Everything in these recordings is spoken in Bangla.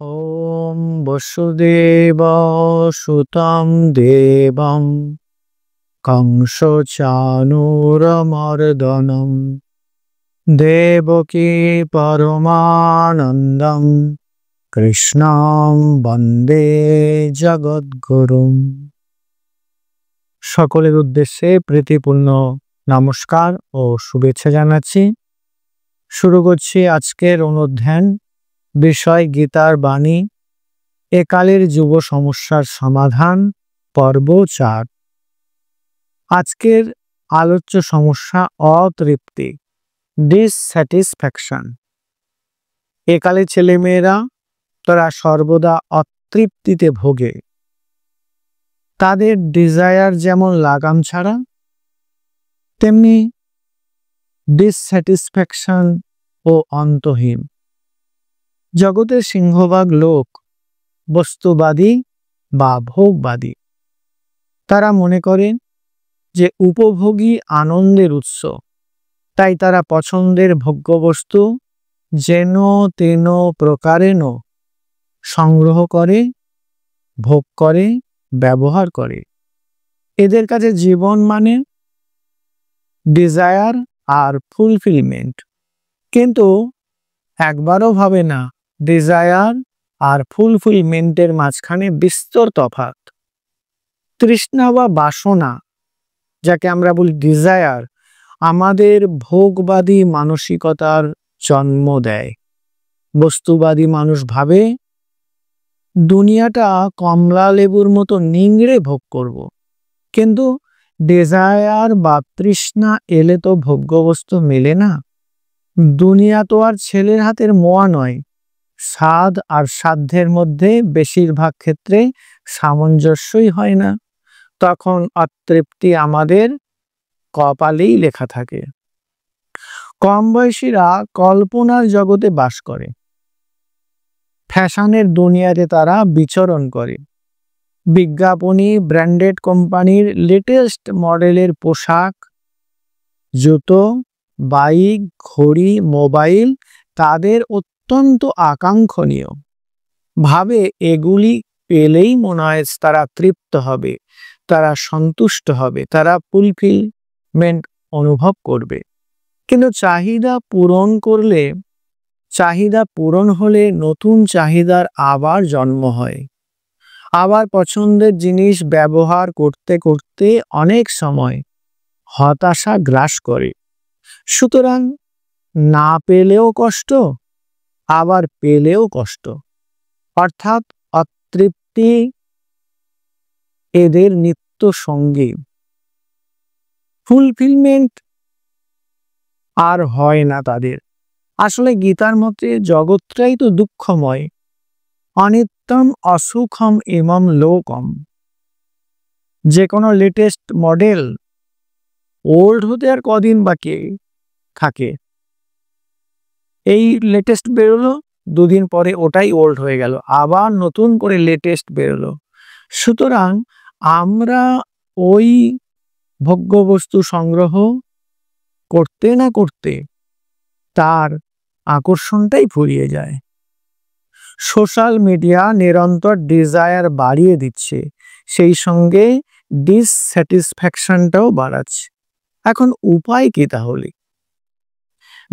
ॐ वसुदेवसुतं देवं कंसचाणूरमर्दनं देवकी परमानन्दं কৃষ্ণং বন্দে জগদ্গুরুম। সকলের উদ্দেশ্যে প্রীতিপূর্ণ নমস্কার ও শুভেচ্ছা জানাচ্ছি। শুরু করছি আজকের অনুধ্যান, বিষয় গীতার বাণী, একালের যুব সমস্যার সমাধান, পর্ব 4। আজকের আলোচ্য সমস্যা অতৃপ্তি, ডিসস্যাটিসফ্যাকশন। একালে ছেলেমেয়েরা তারা সর্বদা অতৃপ্তিতে ভোগে। তাদের ডিজায়ার যেমন লাগাম ছাড়া, তেমনি ডিসস্যাটিসফ্যাকশন ও অন্তহীন। জগতের সিংহভাগ লোক বস্তুবাদী বা ভোগবাদী। তারা মনে করেন যে উপভোগী আনন্দের উৎস, তাই তারা পছন্দের ভোগ্যবস্তু যেন তেন প্রকারেণ সংগ্রহ করে, ভোগ করে, ব্যবহার করে। এদের কাছে জীবন মানে ডিজায়ার আর ফুলফিলমেন্ট। কিন্তু একবারও ভাবে না ডিজায়ার আর ফুলফিলমেন্টের মাঝখানে বিস্তর তফাৎ। তৃষ্ণা বা বাসনা, যাকে আমরা বলি ডিজায়ার, আমাদের ভোগবাদী মানসিকতার জন্ম দেয়। বস্তুবাদী মানুষ ভাবে দুনিয়াটা কমলা লেবুর মতো নিংড়ে ভোগ করব। কিন্তু ডিজায়ার বা তৃষ্ণা এলে তো ভোগ্যবস্তু মেলে না। দুনিয়া তো আর ছেলের হাতের মোয়া নয়। স্বাদ আর সাধ্যের মধ্যে বেশিরভাগ ক্ষেত্রে সামঞ্জস্যই হয় না। তখন অতৃপ্তি আমাদের কপালেই লেখা থাকে। কম বয়সীরা কল্পনার জগতে বাস করে। ফ্যাশনের দুনিয়াতে তারা বিচরণ করে। বিজ্ঞাপনী ব্র্যান্ডেড কোম্পানির লেটেস্ট মডেলের পোশাক, জুতো, বাইক, ঘড়ি, মোবাইল তাদের অত্যন্ত আকাঙ্ক্ষণীয়। ভাবে এগুলি পেলেই মনে হয় তারা তৃপ্ত হবে, তারা সন্তুষ্ট হবে, তারা ফুলফিলমেন্ট অনুভব করবে। কিন্তু চাহিদা পূরণ হলে নতুন চাহিদার আবার জন্ম হয়। আবার পছন্দের জিনিস ব্যবহার করতে করতে অনেক সময় হতাশা গ্রাস করে। সুতরাং না পেলেও কষ্ট, আবার পেলেও কষ্ট। অর্থাৎ অতৃপ্তি এদের নিত্য সঙ্গী। ফুলফিলমেন্ট আর হয় না তাদের। আসলে গীতার মতে জগৎটাই তো দুঃখময়। অনিত্যম অসুখম ইমম লোকম। যে কোনো লেটেস্ট মডেল ওল্ড হতে আর কদিন বাকি থাকে। এই লেটেস্ট বেরোলো, দুদিন পরে ওটাই ওল্ড হয়ে গেল, আবার নতুন করে লেটেস্ট বেরোলো। সুতরাং আমরা ওই ভোগ্যবস্তু সংগ্রহ করতে না করতে তার আকর্ষণটাই ফুরিয়ে যায়। সোশ্যাল মিডিয়া নিরন্তর ডিজায়ার বাড়িয়ে দিচ্ছে, সেই সঙ্গে ডিসস্যাটিসফ্যাকশনটাও বাড়াচ্ছে। এখন উপায় কি তাহলে?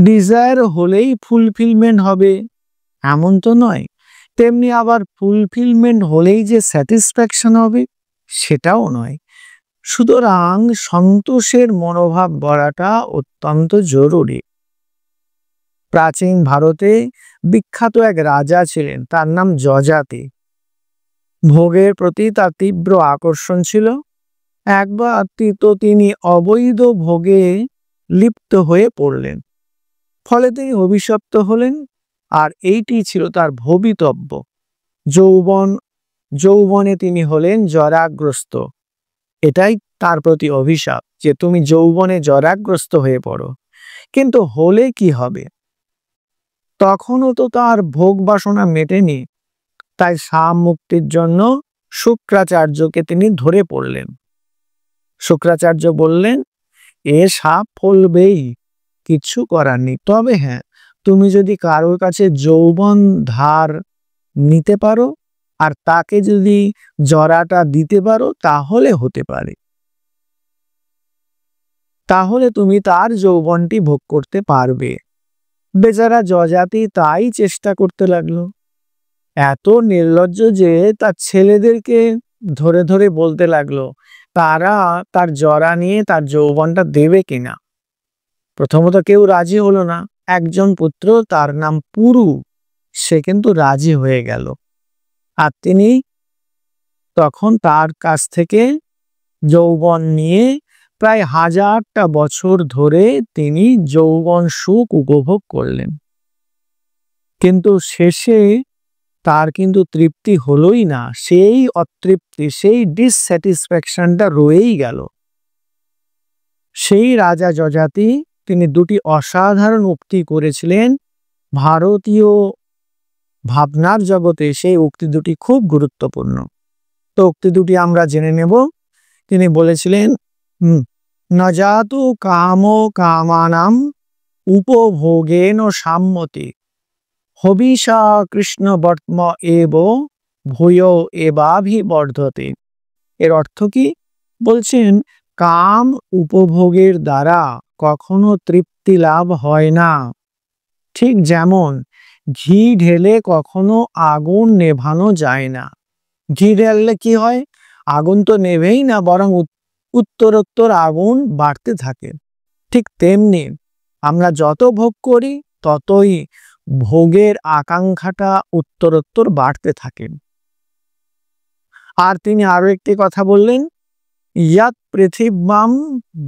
ডিজায়ার হলেই ফুলফিলমেন্ট হবে এমন তো নয়, তেমনি আবার ফুলফিলমেন্ট হলেই যে স্যাটিসফ্যাকশন হবে সেটাও নয়। সুতরাং সন্তোষের মনোভাব গড়াটা অত্যন্ত জরুরি। প্রাচীন ভারতে বিখ্যাত এক রাজা ছিলেন, তার নাম যযাতি। ভোগের প্রতি তার তীব্র আকর্ষণ ছিল। একবার তিনি অবৈধ ভোগে লিপ্ত হয়ে পড়লেন। ফলে তিনি অভিশপ্ত হলেন, আর এইটি ছিল তার ভবিতব্য। যৌবনে তিনি হলেন জরাগ্রস্ত। এটাই তার প্রতি অভিশাপ যে তুমি যৌবনে জরাগ্রস্ত হয়ে পড়ো। কিন্তু হলে কি হবে? তখনও তো তার ভোগ বাসনা মেটেনি। তাই সাপ মুক্তির জন্য শুক্রাচার্যকে তিনি ধরে পড়লেন। শুক্রাচার্য বললেন, এ সাপ ফলবেই, কিছু করার নেই। তবে হ্যাঁ, তুমি যদি কারোর কাছে যৌবন ধার নিতে পারো আর তাকে যদি জরাটা দিতে পারো তাহলে হতে পারে, তাহলে তুমি তার যৌবনটি ভোগ করতে পারবে। বেচারা যযাতি তাই চেষ্টা করতে লাগলো। এত নির্লজ্জ যে তার ছেলেদেরকে ধরে ধরে বলতে লাগলো তারা তার জরা নিয়ে তার যৌবনটা দেবে কিনা। প্রথমত কেউ রাজি হলো না। একজন পুত্র, তার নাম পুরু, সে কিন্তু রাজি হয়ে গেল। আর তিনি তখন তার কাছ থেকে যৌবন নিয়ে প্রায় 1000টা বছর ধরে তিনি যৌবন সুখ উপভোগ করলেন। কিন্তু শেষে তার কিন্তু তৃপ্তি হলোই না, সেই অতৃপ্তি, সেই ডিসস্যাটিসফ্যাকশনটা রয়েই গেল। সেই রাজা যযাতি তিনি দুটি অসাধারণ উক্তি করেছিলেন। ভারতীয় ভাবনার জগতে সেই উক্তি দুটি খুব গুরুত্বপূর্ণ। তো উক্তি দুটি আমরা জেনে নেব। তিনি বলেছিলেন, ন জাতু কামো কামানাম উপভোগেন সাম্যতি হবিষা কৃষ্ণ বর্তম এব ভূয় এবাভিবর্ধতে। এর অর্থ কি? বলছেন কাম উপভোগের দ্বারা কখনো তৃপ্তি লাভ হয় না। ঠিক যেমন ঘি ঢেলে কখনো আগুন নেভানো যায় না। ঘি ঢেললে কি হয়? আগুন তো নেভেই না, বরং উত্তরোত্তর আগুন বাড়তে থাকে। ঠিক তেমনি আমরা যত ভোগ করি ততই ভোগের আকাঙ্ক্ষাটা উত্তরোত্তর বাড়তে থাকে। আর তিনি আরো একটি কথা বললেন, ইয়াত পৃথিব্যাম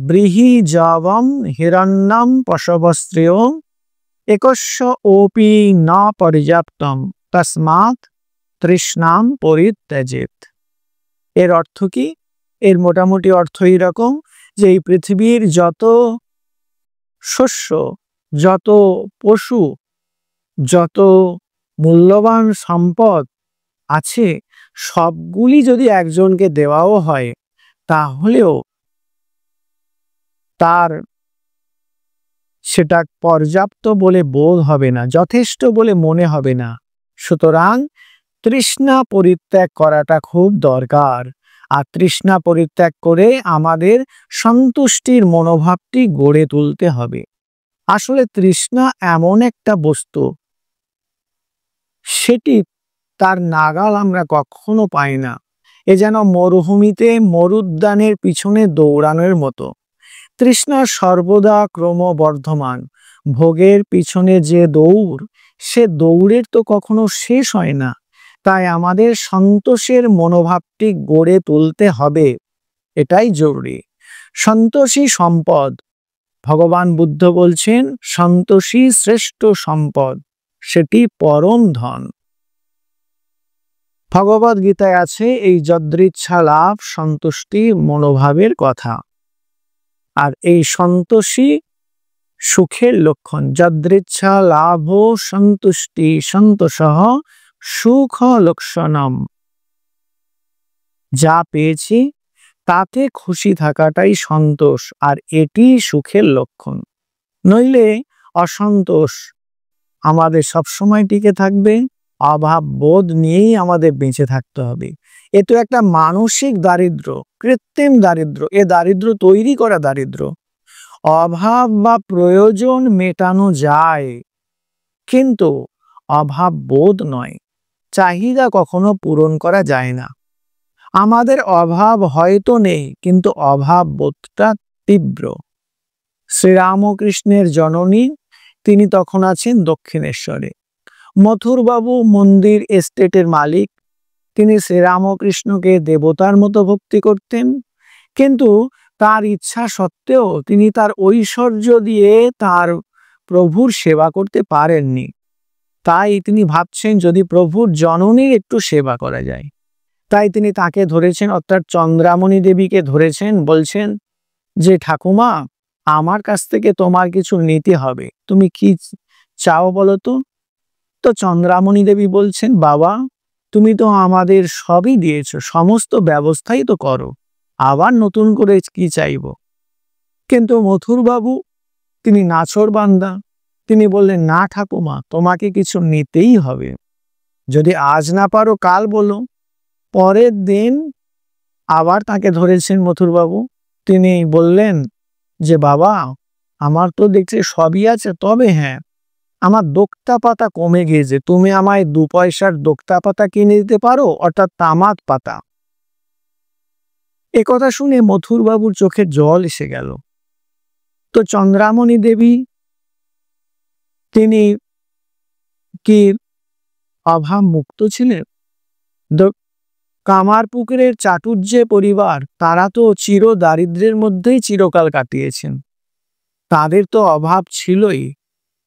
ব্রীহি জাবম হিরণ্যম পশবস্ত্রেয় একস্য ওপি না পর্যাপ্তম তস্মাৎ তৃষ্ণাম পরিত্যজেত। এর অর্থ কি? এর মোটামুটি অর্থ এরকম যে এই পৃথিবীর যত শস্য, যত পশু, যত মূল্যবান সম্পদ আছে, সবগুলি যদি একজনকে দেওয়াও হয় তাহলেও তার সেটা পর্যাপ্ত বলে বোধ হবে না, যথেষ্ট বলে মনে হবে না। সুতরাং তৃষ্ণা পরিত্যাগ করাটা খুব দরকার। আর তৃষ্ণা পরিত্যাগ করে আমাদের সন্তুষ্টির মনোভাবটি গড়ে তুলতে হবে। আসলে তৃষ্ণা এমন একটা বস্তু, সেটি তার নাগাল আমরা কখনো পাই না। এ যেন মরুভূমিতে মরুদ্যানের পিছনে দৌড়ানোর মতো। তৃষ্ণা সর্বদা ক্রমবর্ধমান। ভোগের পিছনে যে দৌড়, সে দৌড়ের তো কখনো শেষ হয় না। তাই আমাদের সন্তোষের মনোভাবটি গড়ে তুলতে হবে, এটাই জরুরি। সন্তোষী সম্পদ। ভগবান বুদ্ধ বলছেন সন্তোষী শ্রেষ্ঠ সম্পদ, সেটি পরম ধন। ভগবদ গীতায় আছে এই যদৃচ্ছা লাভ সন্তুষ্টি মনোভাবের কথা। আর এই সন্তোষী সুখের লক্ষণ। যদৃচ্ছা লাভ সন্তুষ্টি সন্তোষঃ সুখ লক্ষণম। যা পেয়েছি তাতে খুশি থাকাটাই সন্তোষ, আর এটি সুখের লক্ষণ। নইলে অসন্তোষ আমাদের সবসময় টিকে থাকবে। অভাব বোধ নিয়েই আমাদের বেঁচে থাকতে হবে। এ তো একটা মানসিক দারিদ্র্য, কৃত্রিম দারিদ্র্য। এ দারিদ্র্য তৈরি করা দারিদ্র্য। অভাব বা প্রয়োজন মেটানো যায়, কিন্তু অভাব বোধ নয়। চাহিদা কখনো পূরণ করা যায় না। আমাদের অভাব হয়তো নেই, কিন্তু অভাব বোধটা তীব্র। শ্রীরামকৃষ্ণের জননী, তিনি তখন আছেন দক্ষিণেশ্বরে। মথুরবাবু মন্দির এস্টেটের মালিক। তিনি শ্রীরামকৃষ্ণকে দেবতার মতো ভক্তি করতেন, কিন্তু তার ইচ্ছা সত্ত্বেও তিনি তার ঐশ্বর্য দিয়ে তার প্রভুর সেবা করতে পারেননি। তাই তিনি ভাবছেন যদি প্রভুর জননীর একটু সেবা করা যায়। তাই তিনি তাকে ধরেছেন, অর্থাৎ চন্দ্রামণি দেবীকে ধরেছেন। বলছেন যে ঠাকুমা, আমার কাছ থেকে তোমার কিছু নিতে হবে, তুমি কি চাও বলো তো। তো চন্দ্রামণি দেবী বলছেন, বাবা তুমি তো আমাদের সবই দিয়েছো, সমস্ত ব্যবস্থাই তো করো, আবার নতুন করে কি চাইব। কিন্তু মথুরবাবু তিনি নাছোড় বান্দা। তিনি বললেন, না ঠাকুমা, তোমাকে কিছু নিতেই হবে। যদি আজ না পারো কাল বলো। পরের দিন আবার তাকে ধরেছেন মথুরবাবু। তিনি বললেন যে বাবা, আমার তো দেখছি সবই আছে, তবে হ্যাঁ, আমার দোক্তা পাতা কমে গিয়েছে, তুমি আমায় 2 পয়সার দোক্তা পাতা কিনে দিতে পারো, অর্থাৎ তামাক পাতা। একথা শুনে মথুরবাবুর চোখে জল এসে গেল। তো চন্দ্রামণি দেবী তিনি কি অভাব মুক্ত ছিলেন? কামারপুকুরের চাটুর্যে পরিবার, তারা তো চির দারিদ্র্যের মধ্যেই চিরকাল কাটিয়েছেন, তাদের তো অভাব ছিলই,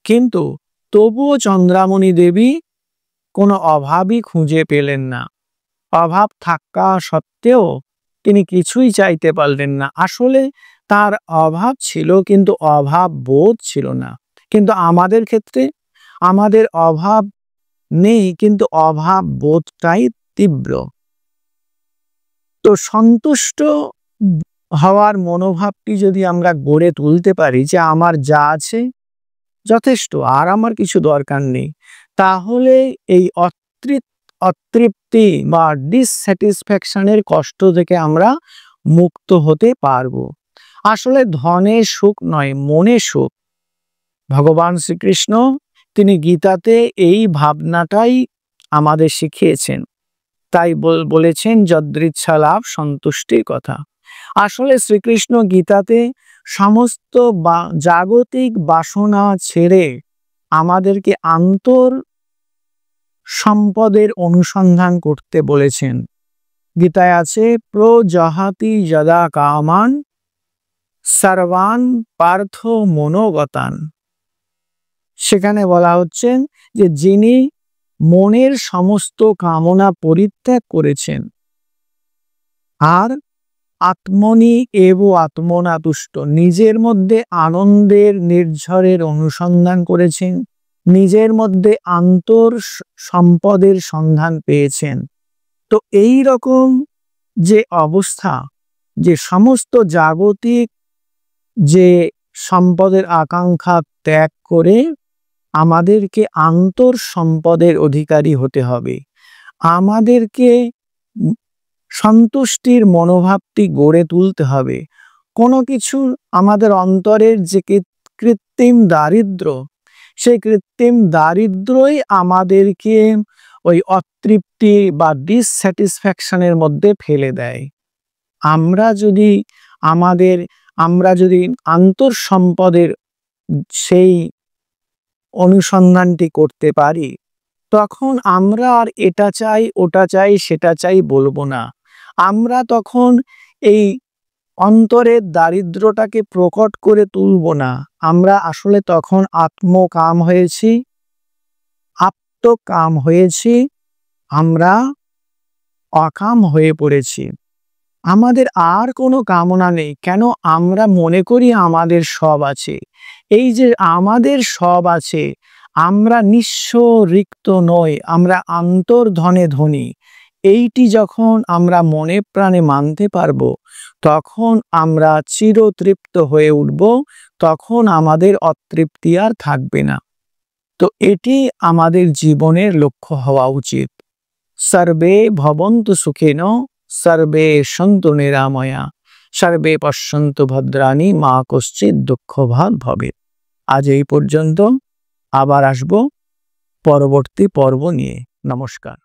কিন্তু তবুও চন্দ্রামণি দেবী কোনো অভাবই খুঁজে পেলেন না। অভাব থাকা সত্ত্বেও তিনি কিছুই চাইতে পারলেন না। আসলে তার অভাব ছিল, কিন্তু অভাব বোধ ছিল না। কিন্তু আমাদের ক্ষেত্রে আমাদের অভাব নেই, কিন্তু অভাব বোধটাই তীব্র। তো সন্তুষ্ট হওয়ার মনোভাবটি যদি আমরা গড়ে তুলতে পারি যে আমার যা আছে যথেষ্ট, আর আমার কিছু দরকার নেই, তাহলে এই অতৃপ্তি বা ডিসস্যাটিসফ্যাকশনের কষ্ট থেকে আমরা মুক্ত হতে পারবো। আসলে ধনে সুখ নয়, মনে সুখ। ভগবান শ্রীকৃষ্ণ তিনি গীতাতে এই ভাবনাটাই আমাদের শিখিয়েছেন। তাই বলেছেন যদৃচ্ছা লাভ সন্তুষ্টির কথা। আসলে শ্রীকৃষ্ণ গীতাতে সমস্ত জাগতিক বাসনা ছেড়ে আমাদেরকে আন্তর সম্পদের অনুসন্ধান করতে বলেছেন। গীতায় আছে প্রজহাতি যদা কামান সর্বান পার্থ মনোগতান। সেখানে বলা হচ্ছে যে যিনি মনের সমস্ত কামনা পরিত্যাগ করেছেন আর আত্মনি এব আত্মনা তুষ্ট, নিজের মধ্যে আনন্দের নির্ঝরের অনুসন্ধান করেছেন, নিজের মধ্যে আন্তর সম্পদের সন্ধান পেয়েছেন। তো এই রকম যে অবস্থা, যে সমস্ত জাগতিক যে সম্পদের আকাঙ্ক্ষা ত্যাগ করে আমাদেরকে আন্তর সম্পদের অধিকারী হতে হবে, আমাদেরকে সন্তুষ্টির মনোভাবটি গড়ে তুলতে হবে। কোনো কিছু আমাদের অন্তরের যে কৃত্রিম দারিদ্র, সেই কৃত্রিম দারিদ্রই আমাদেরকে ওই অতৃপ্তি বা ডিসস্যাটিসফ্যাকশনের মধ্যে ফেলে দেয়। আমরা যদি আন্তর সম্পদের সেই অনুসন্ধানটি করতে পারি, তখন আমরা আর এটা চাই ওটা চাই সেটা চাই বলবো না। আমরা তখন এই অন্তরের দারিদ্রটাকে প্রকট করে তুলব না। আমরা আসলে তখন আত্মকাম হয়েছি, আত্মকাম হয়েছি, আমরা অকাম হয়ে পড়েছি। আমাদের আর কোনো কামনা নেই। কেন? আমরা মনে করি আমাদের সব আছে। এই যে আমাদের সব আছে, আমরা নিঃস্ব রিক্ত নই, আমরা অন্তর্ধনে ধনী, এইটি যখন আমরা মনে প্রাণে মানতে পারবো, তখন আমরা চিরতৃপ্ত হয়ে উঠব, তখন আমাদের অতৃপ্তি আর থাকবে না। তো এটি আমাদের জীবনের লক্ষ্য হওয়া উচিত। সর্বে ভবন্তু সুখিনো সর্বে সন্তু নিরাময়া সর্বে পশ্যন্তু ভদ্রাণি মা কশ্চিৎ দুঃখভাগ ভবেৎ। আজ এই পর্যন্ত, আবার আসব পরবর্তী পর্ব নিয়ে। নমস্কার।